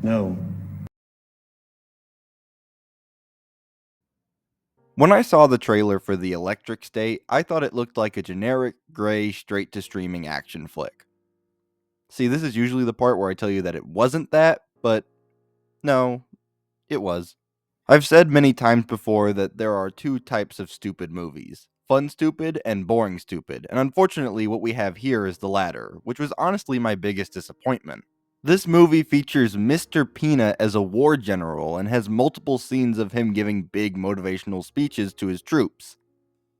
No. When I saw the trailer for The Electric State, I thought it looked like a generic, gray, straight to streaming action flick. See, this is usually the part where I tell you that it wasn't that, but no, it was. I've said many times before that there are two types of stupid movies: fun stupid and boring stupid, and unfortunately, what we have here is the latter, which was honestly my biggest disappointment. This movie features Mr. Peanut as a war general and has multiple scenes of him giving big motivational speeches to his troops.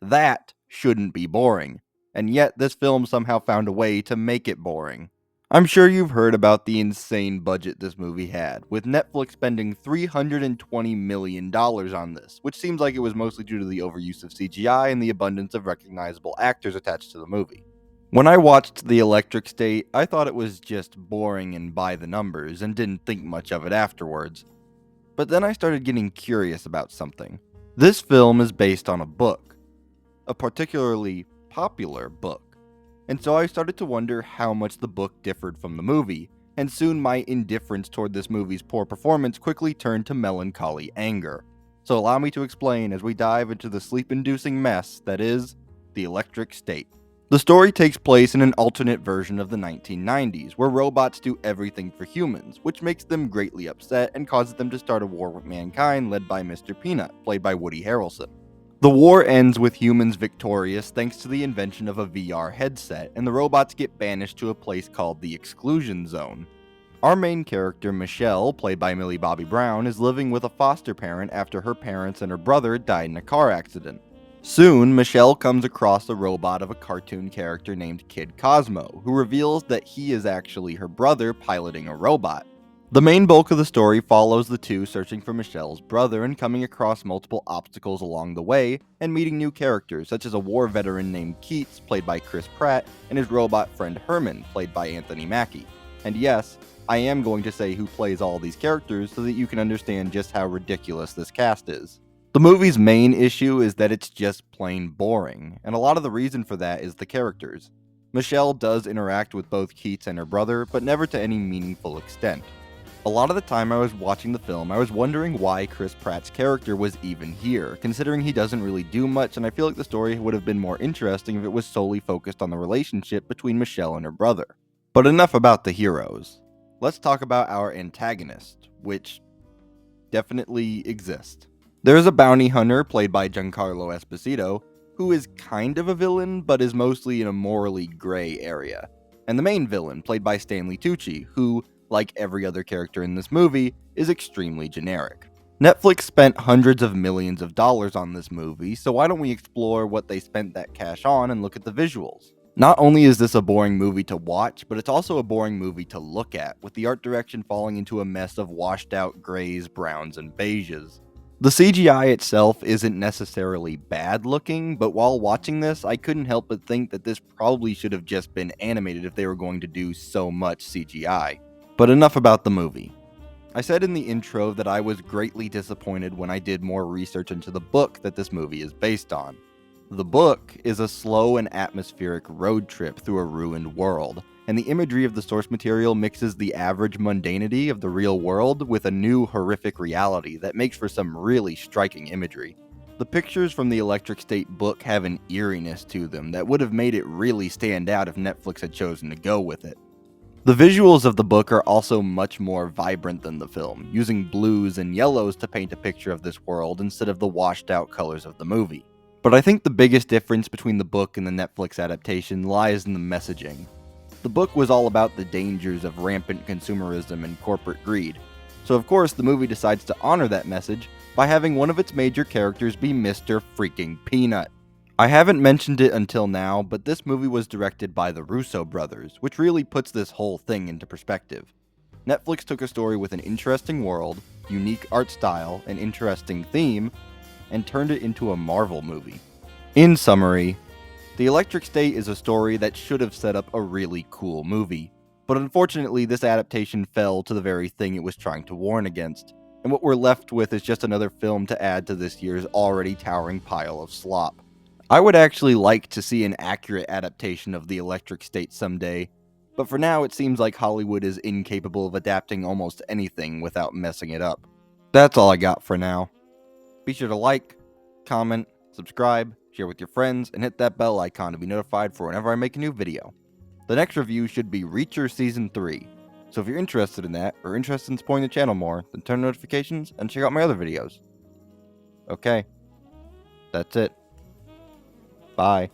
That shouldn't be boring, and yet this film somehow found a way to make it boring. I'm sure you've heard about the insane budget this movie had, with Netflix spending $320 million on this, which seems like it was mostly due to the overuse of CGI and the abundance of recognizable actors attached to the movie. When I watched The Electric State, I thought it was just boring and by the numbers, and didn't think much of it afterwards. But then I started getting curious about something. This film is based on a book, a particularly popular book, and so I started to wonder how much the book differed from the movie, and soon my indifference toward this movie's poor performance quickly turned to melancholy anger. So allow me to explain as we dive into the sleep-inducing mess that is The Electric State. The story takes place in an alternate version of the 1990s, where robots do everything for humans, which makes them greatly upset and causes them to start a war with mankind led by Mr. Peanut, played by Woody Harrelson. The war ends with humans victorious thanks to the invention of a VR headset, and the robots get banished to a place called the Exclusion Zone. Our main character, Michelle, played by Millie Bobby Brown, is living with a foster parent after her parents and her brother died in a car accident. Soon, Michelle comes across a robot of a cartoon character named Kid Cosmo, who reveals that he is actually her brother piloting a robot. The main bulk of the story follows the two searching for Michelle's brother and coming across multiple obstacles along the way, and meeting new characters such as a war veteran named Keats, played by Chris Pratt, and his robot friend Herman, played by Anthony Mackie. And yes, I am going to say who plays all these characters so that you can understand just how ridiculous this cast is. The movie's main issue is that it's just plain boring, and a lot of the reason for that is the characters. Michelle does interact with both Keats and her brother, but never to any meaningful extent. A lot of the time I was watching the film, I was wondering why Chris Pratt's character was even here, considering he doesn't really do much, and I feel like the story would have been more interesting if it was solely focused on the relationship between Michelle and her brother. But enough about the heroes. Let's talk about our antagonist, which definitely exists. There is a bounty hunter, played by Giancarlo Esposito, who is kind of a villain, but is mostly in a morally gray area. And the main villain, played by Stanley Tucci, who, like every other character in this movie, is extremely generic. Netflix spent hundreds of millions of dollars on this movie, so why don't we explore what they spent that cash on and look at the visuals? Not only is this a boring movie to watch, but it's also a boring movie to look at, with the art direction falling into a mess of washed out grays, browns, and beiges. The CGI itself isn't necessarily bad looking, but while watching this, I couldn't help but think that this probably should have just been animated if they were going to do so much CGI. But enough about the movie. I said in the intro that I was greatly disappointed when I did more research into the book that this movie is based on. The book is a slow and atmospheric road trip through a ruined world, and the imagery of the source material mixes the average mundanity of the real world with a new horrific reality that makes for some really striking imagery. The pictures from the Electric State book have an eeriness to them that would have made it really stand out if Netflix had chosen to go with it. The visuals of the book are also much more vibrant than the film, using blues and yellows to paint a picture of this world instead of the washed out colors of the movie. But I think the biggest difference between the book and the Netflix adaptation lies in the messaging. The book was all about the dangers of rampant consumerism and corporate greed, so of course the movie decides to honor that message by having one of its major characters be Mr. freaking Peanut. I haven't mentioned it until now, but this movie was directed by the Russo brothers, which really puts this whole thing into perspective. Netflix took a story with an interesting world, unique art style, and interesting theme, and turned it into a Marvel movie. In summary, The Electric State is a story that should have set up a really cool movie, but unfortunately this adaptation fell to the very thing it was trying to warn against, and what we're left with is just another film to add to this year's already towering pile of slop. I would actually like to see an accurate adaptation of The Electric State someday, But for now, it seems like Hollywood is incapable of adapting almost anything without messing it up. That's all I got for now. Be sure to like, comment, subscribe, share with your friends, and hit that bell icon to be notified for whenever I make a new video. The next review should be Reacher Season 3, so if you're interested in that, or interested in supporting the channel more, then turn on notifications and check out my other videos. Okay, that's it. Bye.